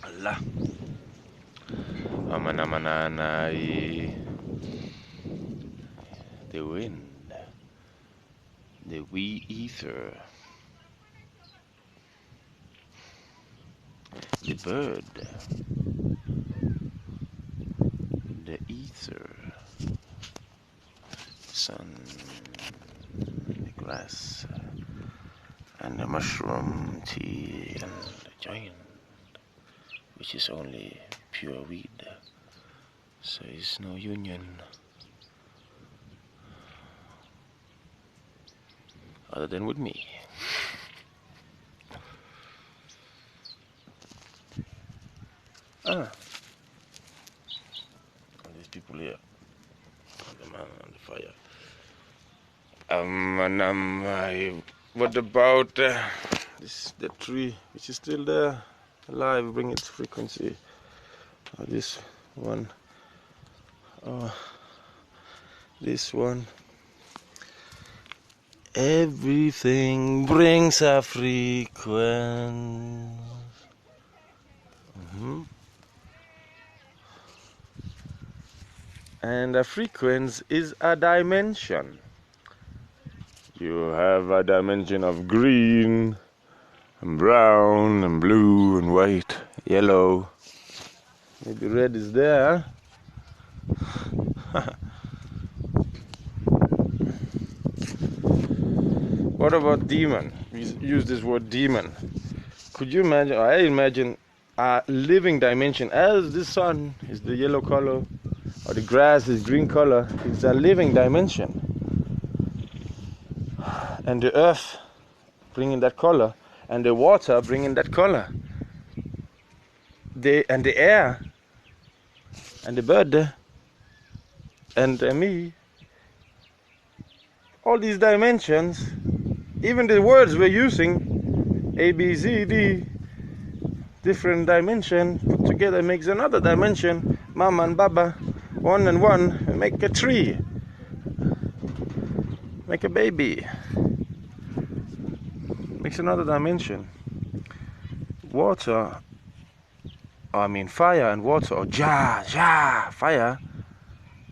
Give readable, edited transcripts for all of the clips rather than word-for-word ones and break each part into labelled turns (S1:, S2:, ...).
S1: Allah. Amanamananai. The wind. The wee ether. The bird. The ether. Sun. The grass. And the mushroom tea. And the giant, which is only pure weed. So it's no union other than with me. All these people here, the man on the fire. What about the tree which is still there, alive, bring its frequency? This one. This one. Everything brings a frequency. And a frequency is a dimension. You have a dimension of green and brown and blue and white, yellow. Maybe red is there. What about demon? We use this word demon. Could you imagine, I imagine a living dimension, as the sun is the yellow color, or the grass is green color, it's a living dimension. And the earth bringing that color, and the water bringing that color. And the air, and the bird, and me. All these dimensions, even the words we're using, A, B, C, D, different dimension, put together makes another dimension. Mama and Baba, one and one, make a tree. Make a baby. Makes another dimension. Water, fire and water, or fire,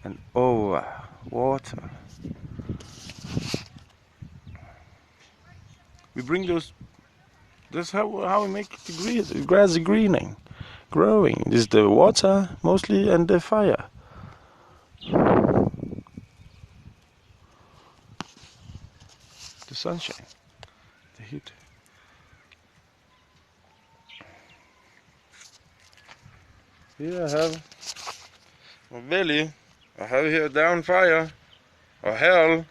S1: and water. We bring those. That's how we make the grass greening, growing. This is the water mostly and the fire. The sunshine, the heat. Here I have my belly. I have here down fire, or hell.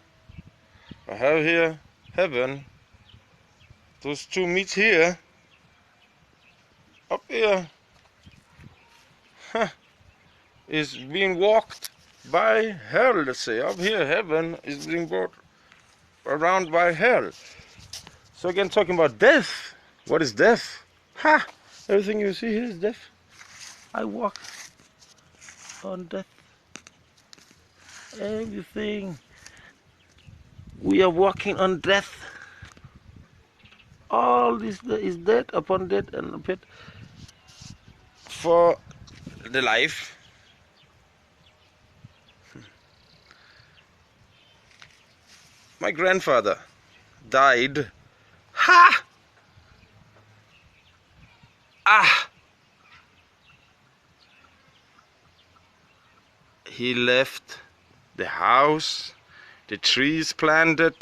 S1: I have here heaven. Those two meets here. Up here is being walked by hell, let's say. Up here, heaven is being brought around by hell. So again, talking about death. What is death? Everything you see here is death. I walk on death. Everything. We are walking on death. All this is death upon death and pit for the life. My grandfather died. He left the house, the trees planted,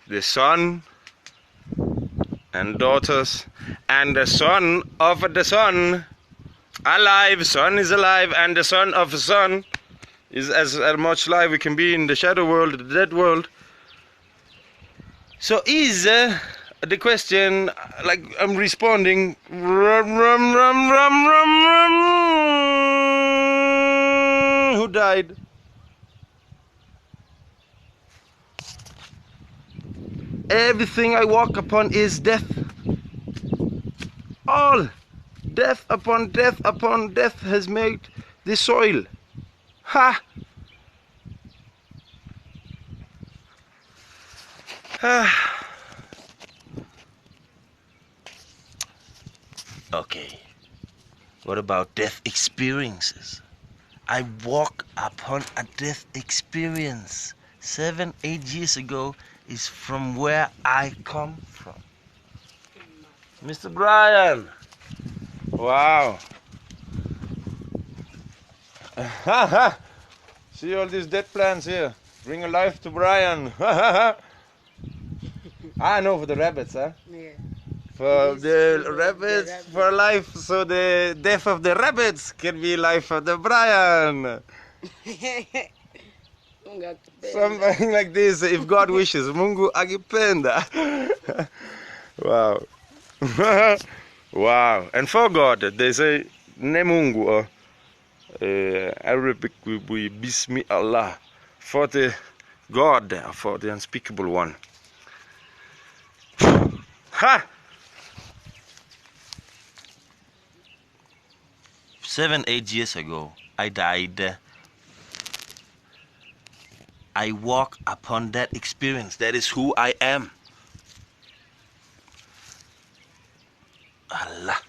S1: the son and daughters, and the son of the son, alive. Son is alive, and the son of the son is as much alive we can be in the shadow world, the dead world. So is the question, like I'm responding, who died? Everything I walk upon is death. All death upon death upon death has made the soil. Okay, what about death experiences? I walk upon a death experience 7-8 years ago is from where I come from. Mr. Brian! Wow! See all these dead plants here. Bring a life to Brian. I know, for the rabbits, huh?
S2: Yeah.
S1: For
S2: It is
S1: the
S2: for the
S1: rabbits,
S2: rabbit.
S1: for life, so the death of the rabbits can be life of the Brian. Something like this, if God wishes. Mungu agipenda. Wow. Wow. And for God, they say, ne Mungu, or Arabic will be Bismi Allah. For the God, for the unspeakable one. Ha! 7-8 years ago, I died. I walk upon that experience. That is who I am. Allah.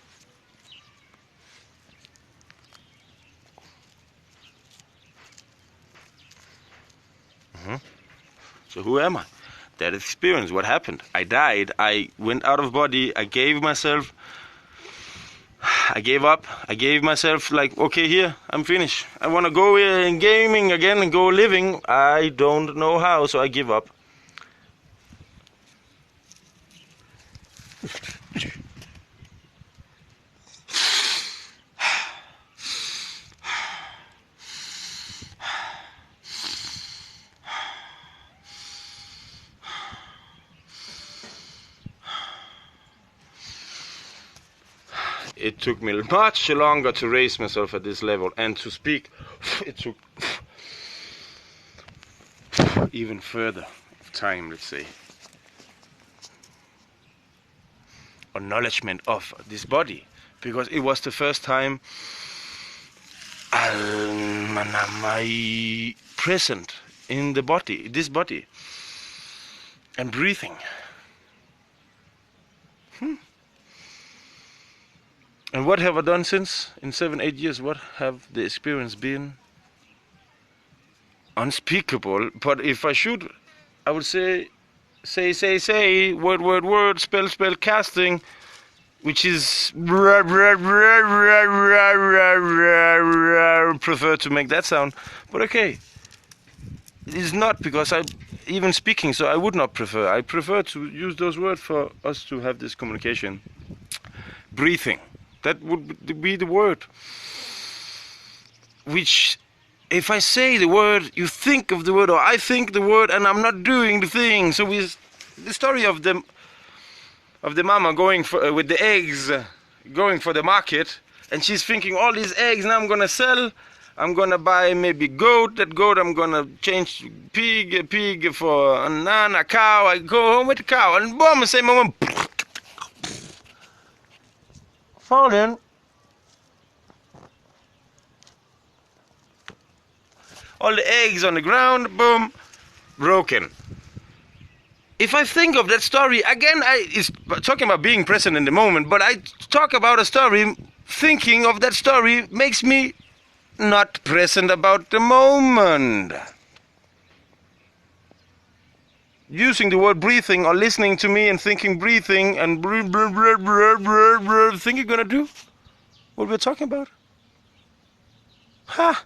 S1: So who am I? That experience, what happened? I died, I went out of body, I gave myself, I gave up, I gave myself like, okay, here, I'm finished. I want to go in gaming again and go living. I don't know how, so I give up. It took me much longer to raise myself at this level and to speak. It took even further time, let's say. Acknowledgement of this body, because it was the first time I'm present in the body, this body, and breathing. And what have I done since? In 7-8 years, what have the experience been? Unspeakable. But if I should, I would say, word, spell, casting, which is prefer to make that sound. But okay, it is not, because I even speaking, so I would not prefer. I prefer to use those words for us to have this communication. Breathing. That would be the word. Which, if I say the word, you think of the word, or I think the word, and I'm not doing the thing. So the story of the mama going for, with the eggs, going for the market, and she's thinking, all these eggs now I'm gonna sell. I'm gonna buy maybe goat. That goat I'm gonna change pig for a cow. I go home with the cow, and boom, say mama. Fallen. All the eggs on the ground, boom, broken. If I think of that story, again, it's talking about being present in the moment, but I talk about a story, thinking of that story makes me not present about the moment. Using the word breathing, or listening to me and thinking breathing and think you're gonna do what we're talking about? Ha!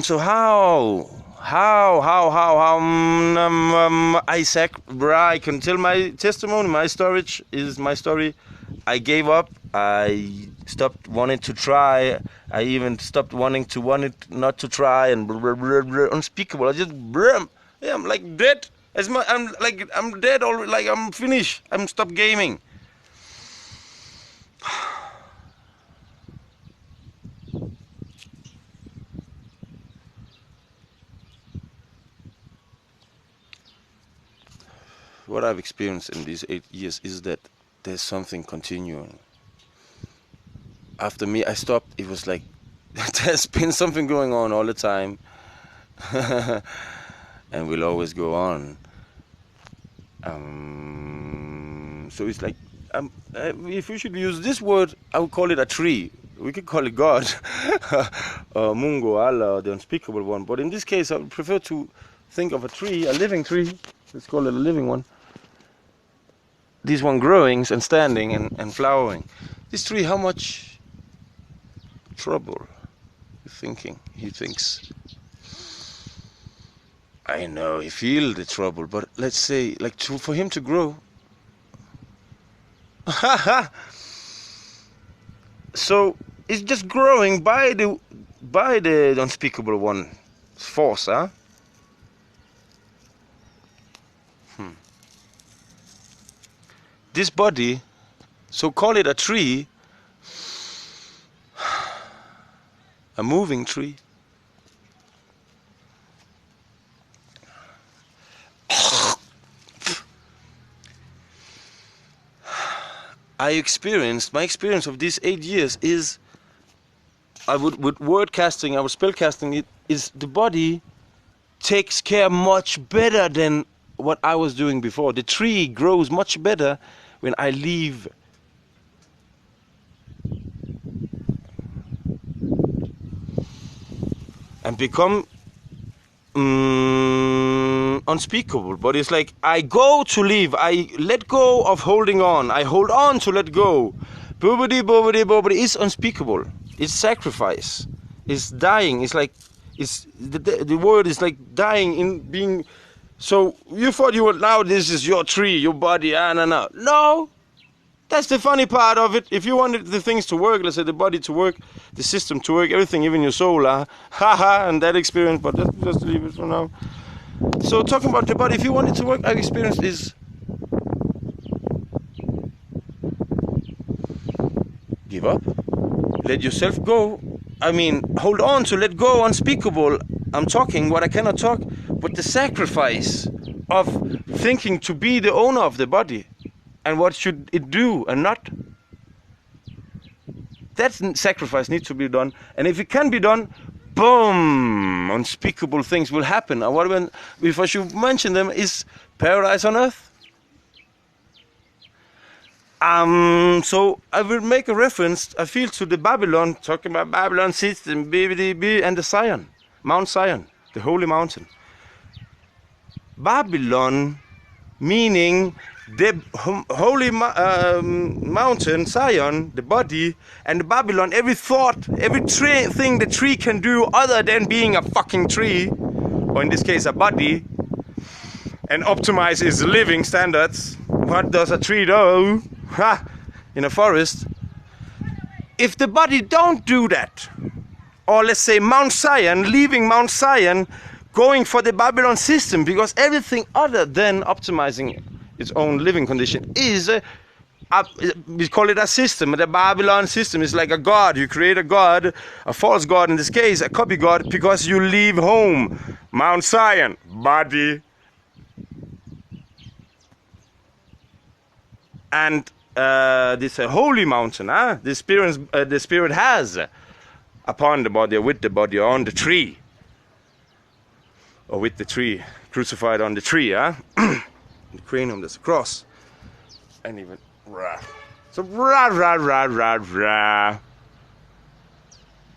S1: So how Isaac, I can tell my testimony, my story is my story. I gave up. I stopped wanting to try. I even stopped wanting not to try, and unspeakable. I just yeah, I'm like dead. I'm dead already. Like I'm finished. I'm stopped gaming. What I've experienced in these 8 years is that there's something continuing. After me, I stopped. It was like there's been something going on all the time. and will always go on. So it's like, if we should use this word, I would call it a tree. We could call it God, Mungo, Allah, the unspeakable one. But in this case, I would prefer to think of a tree, a living tree. Let's call it a living one. This one growing and standing and flowering. This tree, how much trouble he thinks. I know he feels the trouble, but let's say, like, for him to grow. So it's just growing by the unspeakable one's force, huh? This body, so call it a tree, a moving tree. My experience of these 8 years is, with word casting, I was spell casting it, is the body takes care much better than what I was doing before. The tree grows much better when I leave. And become unspeakable. But it's like I go to leave, I let go of holding on, I hold on to let go. Boobity is unspeakable. It's sacrifice. It's dying. It's like, it's the word is like dying in being. So you thought you were, now this is your tree, your body, no. That's the funny part of it. If you wanted the things to work, let's say the body to work, the system to work, everything, even your soul, and that experience, but just leave it for now. So talking about the body, if you want it to work, our experience is give up, let yourself go. I mean, hold on to let go, unspeakable. I'm talking what I cannot talk, but the sacrifice of thinking to be the owner of the body. And what should it do and not? That sacrifice needs to be done. And if it can be done, boom, unspeakable things will happen. And if I should mention them, is paradise on earth. So I will make a reference, I feel, to the Babylon, talking about Babylon system, BBDB, and the Zion, Mount Zion, the holy mountain. Babylon, meaning the holy mountain, Zion, the body, and the Babylon, every thought, every thing the tree can do other than being a fucking tree, or in this case a body, and optimize its living standards. What does a tree do? In a forest. If the body don't do that, or let's say Mount Zion, leaving Mount Zion, going for the Babylon system, because everything other than optimizing its own living condition is we call it a system. The Babylon system is like a god. You create a god, a false god in this case, a copy god, because you leave home. Mount Zion, body. And this holy mountain, the spirit has upon the body, or with the body, or on the tree, or with the tree, crucified on the tree, the cranium, there's a cross, and even so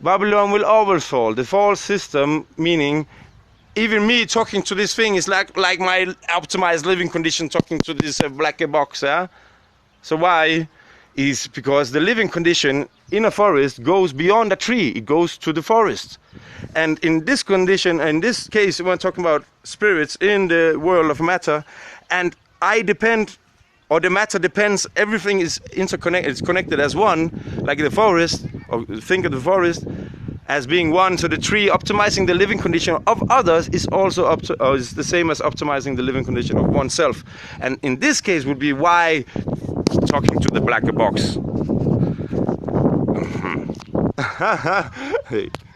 S1: Babylon will always fall. The false system, meaning even me talking to this thing is like my optimized living condition talking to this black box, So why? Is because the living condition in a forest goes beyond a tree. It goes to the forest. And in this condition, in this case, we're talking about spirits in the world of matter, and I depend, or the matter depends, everything is interconnected, it's connected as one, like the forest, or think of the forest as being one. So the tree optimizing the living condition of others is also is the same as optimizing the living condition of oneself. And in this case would be why talking to the black box. Hey.